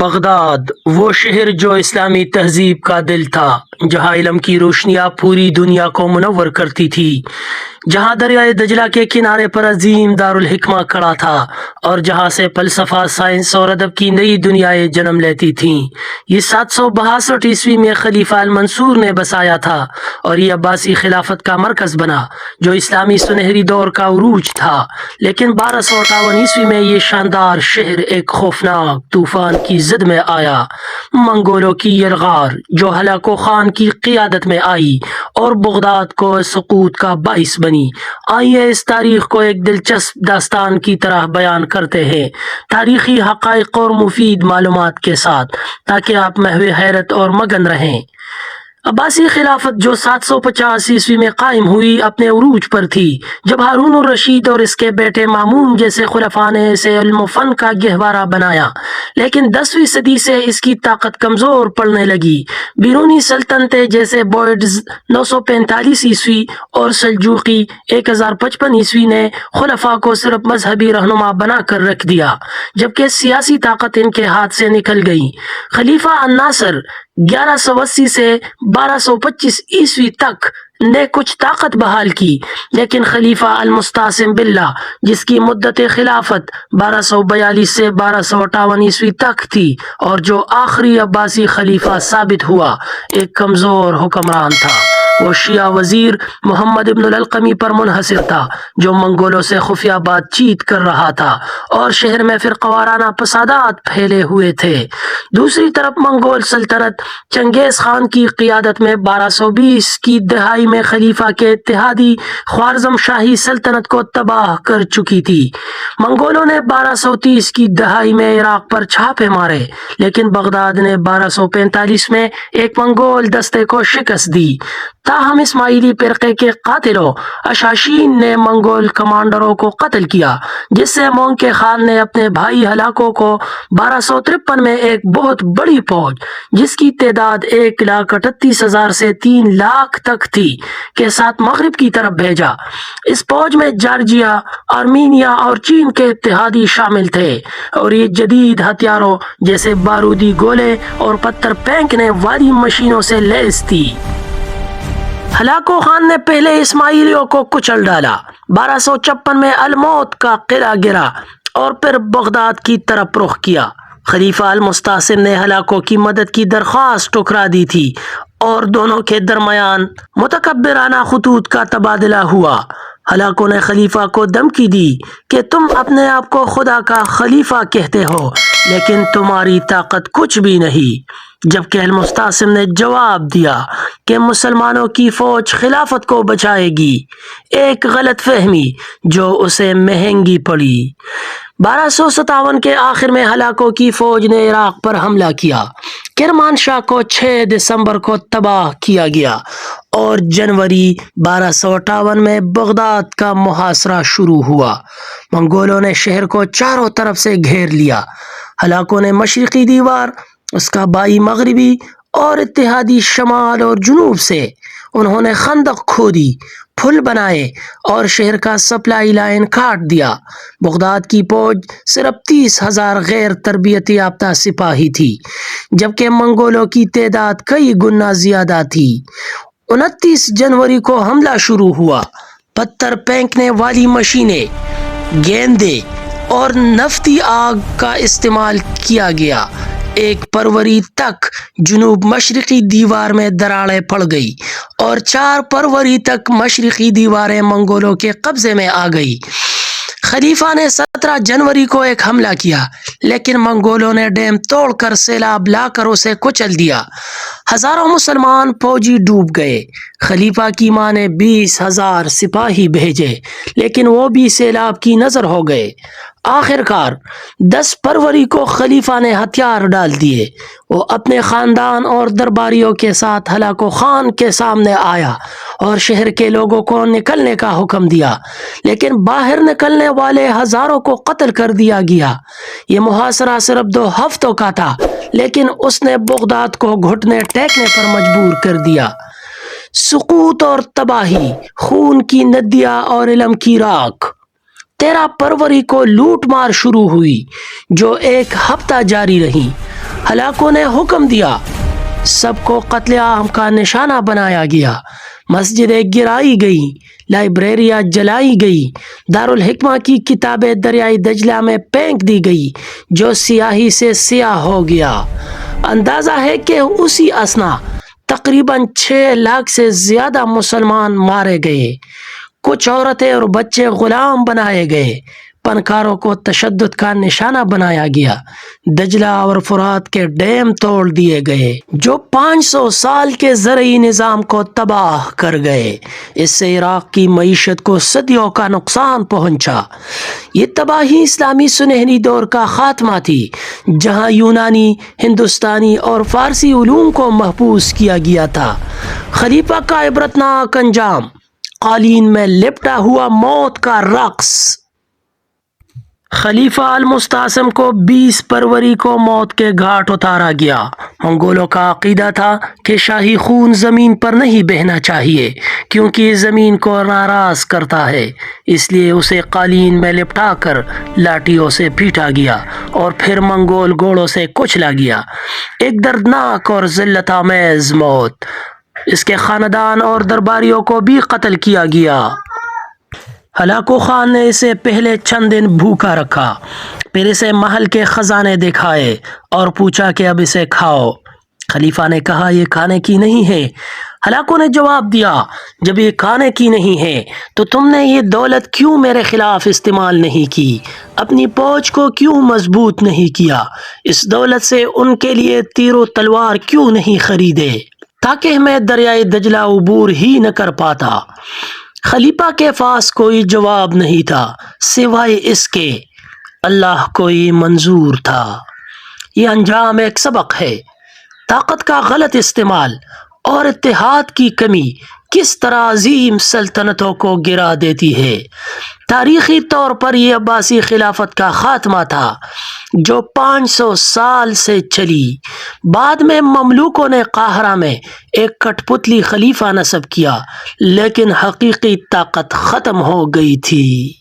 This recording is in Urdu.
بغداد وہ شہر جو اسلامی تہذیب کا دل تھا، جہاں علم کی روشنیاں پوری دنیا کو منور کرتی تھی، جہاں دریائے دجلہ کے کنارے پر عظیم دارالحکمہ کھڑا تھا اور جہاں سے فلسفہ، سائنس اور ادب کی نئی دنیائیں جنم لیتی تھیں۔ یہ 762 عیسوی میں خلیفہ المنصور نے بسایا تھا اور یہ عباسی خلافت کا مرکز بنا جو اسلامی سنہری دور کا عروج تھا۔ لیکن 1258 عیسوی میں یہ شاندار شہر ایک خوفناک طوفان کی زد میں آیا۔ منگولوں کی یلغار جو ہلاکو خان کی قیادت میں آئی اور بغداد کو سقوط کا باعث بنی۔ آئیے اس تاریخ کو ایک دلچسپ داستان کی طرح بیان کرتے ہیں، تاریخی حقائق اور مفید معلومات کے ساتھ، تاکہ آپ محو حیرت اور مگن رہیں۔ عباسی خلافت جو 750 عیسوی میں قائم ہوئی اپنے عروج پر تھی، جب ہارون الرشید اور اس کے بیٹے مامون جیسے خلفاء نے اسے علم و فن کا گہوارہ بنایا، لیکن 10ویں صدی سے اس کی طاقت کمزور پڑنے لگی۔ بیرونی سلطنتیں جیسے بوئیڈز 945 عیسوی اور سلجوقی 1055 عیسوی نے خلفاء کو صرف مذہبی رہنما بنا کر رکھ دیا، جبکہ سیاسی طاقت ان کے ہاتھ سے نکل گئی۔ خلیفہ الناصر 1180 سے 1225 عیسوی تک نے کچھ طاقت بحال کی، لیکن خلیفہ المستعصم باللہ جس کی مدت خلافت 1242 سے 1258 عیسوی تک تھی اور جو آخری عباسی خلیفہ ثابت ہوا، ایک کمزور حکمران تھا۔ وہ شیعہ وزیر محمد ابن الالقمی پر منحصر تھا، جو منگولوں سے خفیہ بات چیت کر رہا تھا اور شہر میں فرقہ وارانہ فسادات پھیلے ہوئے تھے۔ دوسری طرف منگول سلطنت چنگیز خان کی قیادت میں 1220 کی دہائی میں خلیفہ کے اتحادی خوارزم شاہی سلطنت کو تباہ کر چکی تھی۔ منگولوں نے 1230 کی دہائی میں عراق پر چھاپے مارے، لیکن بغداد نے 1245 میں ایک منگول دستے کو شکست دی۔ تاہم اسماعیلی فرقے کے قاتلوں اشاشین نے منگول کمانڈروں کو قتل کیا، جس سے مونکے خان نے اپنے بھائی ہلاکو کو 1253 میں ایک بہت بڑی فوج، جس کی تعداد 1,38,000 سے 3 لاکھ تک تھی، کے ساتھ مغرب کی طرف بھیجا۔ اس فوج میں جارجیا، آرمینیا اور چین کے اتحادی شامل تھے، اور یہ جدید ہتھیاروں جیسے بارودی گولے اور پتھر پھینکنے والی مشینوں سے لیس تھی۔ ہلاکو خان نے پہلے اسماعیلیوں کو کچل ڈالا، 1256 میں الموت کا قلعہ گرا اور پھر بغداد کی طرف رخ کیا۔ خلیفہ المستعصم نے ہلاکو کی مدد کی درخواست ٹھکرا دی تھی اور دونوں کے درمیان متکبرانہ خطوط کا تبادلہ ہوا۔ ہلاکو نے خلیفہ کو دھمکی دی کہ تم اپنے آپ کو خدا کا خلیفہ کہتے ہو، لیکن تمہاری طاقت کچھ بھی نہیں، جبکہ المستعصم نے جواب دیا کہ مسلمانوں کی فوج خلافت کو بچائے گی، ایک غلط فہمی جو اسے مہنگی پڑی۔ 1257 کے آخر میں ہلاکو کی فوج نے عراق پر حملہ کیا۔ کرمانشاہ کو 6 دسمبر کو تباہ کیا گیا اور جنوری 1258 میں بغداد کا محاصرہ شروع ہوا۔ منگولوں نے شہر کو چاروں طرف سے گھیر لیا۔ ہلاکو نے مشرقی دیوار، اس کا بائی مغربی اور اتحادی شمال اور جنوب سے انہوں نے خندق کھودی، پھل بنائے اور شہر کا سپلائی لائن کاٹ دیا۔ بغداد کی فوج صرف 30,000 غیر تربیت یافتہ سپاہی تھی، جبکہ منگولوں کی تعداد کئی گنا زیادہ تھی۔ 29 جنوری کو حملہ شروع ہوا۔ پتھر پھینکنے والی مشینیں، گیندیں اور نفتی آگ کا استعمال کیا گیا۔ 1 فروری تک جنوب مشرقی دیوار میں دراڑیں پڑ گئی اور 4 فروری تک مشرقی دیواریں منگولوں کے قبضے میں آ گئی۔ خلیفہ نے 17 جنوری کو ایک حملہ کیا، لیکن منگولوں نے ڈیم توڑ کر سیلاب لا کر اسے کچل دیا۔ ہزاروں مسلمان فوجی ڈوب گئے۔ خلیفہ کی ماں نے 20,000 سپاہی بھیجے، لیکن وہ بھی سیلاب کی نذر ہو گئے۔ آخرکار 10 فروری کو خلیفہ نے ہتھیار ڈال دیے۔ وہ اپنے خاندان اور درباریوں کے ساتھ ہلاکو خان کے سامنے آیا اور شہر کے لوگوں کو نکلنے کا حکم دیا، لیکن باہر نکلنے والے ہزاروں کو قتل کر دیا گیا۔ یہ محاصرہ صرف 2 ہفتوں کا تھا، لیکن اس نے بغداد کو گھٹنے ٹیکنے پر مجبور کر دیا۔ سقوط اور تباہی، خون کی ندیاں اور علم کی راکھ۔ 13 فروری کو لوٹ مار شروع ہوئی جو 1 ہفتہ جاری رہی۔ ہلاکوں نے حکم دیا، سب کو قتل عام کا نشانہ بنایا گیا، مسجدیں گرائی گئی، لائبریریاں جلائی گئی، دارالحکمہ کی کتابیں دریائے دجلہ میں پھینک دی گئی جو سیاہی سے سیاہ ہو گیا۔ اندازہ ہے کہ اسی اثنا تقریباً 6 لاکھ سے زیادہ مسلمان مارے گئے، کچھ عورتیں اور بچے غلام بنائے گئے، فنکاروں کو تشدد کا نشانہ بنایا گیا، دجلہ اور فرات کے ڈیم توڑ دیے گئے جو 500 سال کے زرعی نظام کو تباہ کر گئے۔ اس سے عراق کی معیشت کو صدیوں کا نقصان پہنچا۔ یہ تباہی اسلامی سنہری دور کا خاتمہ تھی، جہاں یونانی، ہندوستانی اور فارسی علوم کو محفوظ کیا گیا تھا۔ خلیفہ کا عبرتناک انجام، قالین میں لپٹا ہوا موت کا رقص۔ خلیفہ المستعصم کو 20 فروری کو موت کے گھاٹ اتارا گیا۔ منگولوں کا عقیدہ تھا کہ شاہی خون زمین پر نہیں بہنا چاہیے کیونکہ یہ زمین کو ناراض کرتا ہے، اس لیے اسے قالین میں لپٹا کر لاٹھیوں سے پیٹا گیا اور پھر منگول گھوڑوں سے کچلا گیا۔ ایک دردناک اور ذلت آمیز موت۔ اس کے خاندان اور درباریوں کو بھی قتل کیا گیا۔ ہلاکو خان نے اسے پہلے چند دن بھوکا رکھا، پھر اسے محل کے خزانے دکھائے اور پوچھا کہ اب اسے کھاؤ۔ خلیفہ نے کہا یہ کھانے کی نہیں ہے۔ ہلاکو نے جواب دیا جب یہ کھانے کی نہیں ہے تو تم نے یہ دولت کیوں میرے خلاف استعمال نہیں کی، اپنی پوچھ کو کیوں مضبوط نہیں کیا، اس دولت سے ان کے لیے تیر و تلوار کیوں نہیں خریدے تاکہ میں دریائے دجلہ عبور ہی نہ کر پاتا۔ خلیفہ کے پاس کوئی جواب نہیں تھا سوائے اس کے اللہ کو یہ منظور تھا۔ یہ انجام ایک سبق ہے، طاقت کا غلط استعمال اور اتحاد کی کمی کس طرح عظیم سلطنتوں کو گرا دیتی ہے۔ تاریخی طور پر یہ عباسی خلافت کا خاتمہ تھا جو 500 سال سے چلی۔ بعد میں مملوکوں نے قاہرہ میں ایک کٹ پتلی خلیفہ نصب کیا، لیکن حقیقی طاقت ختم ہو گئی تھی۔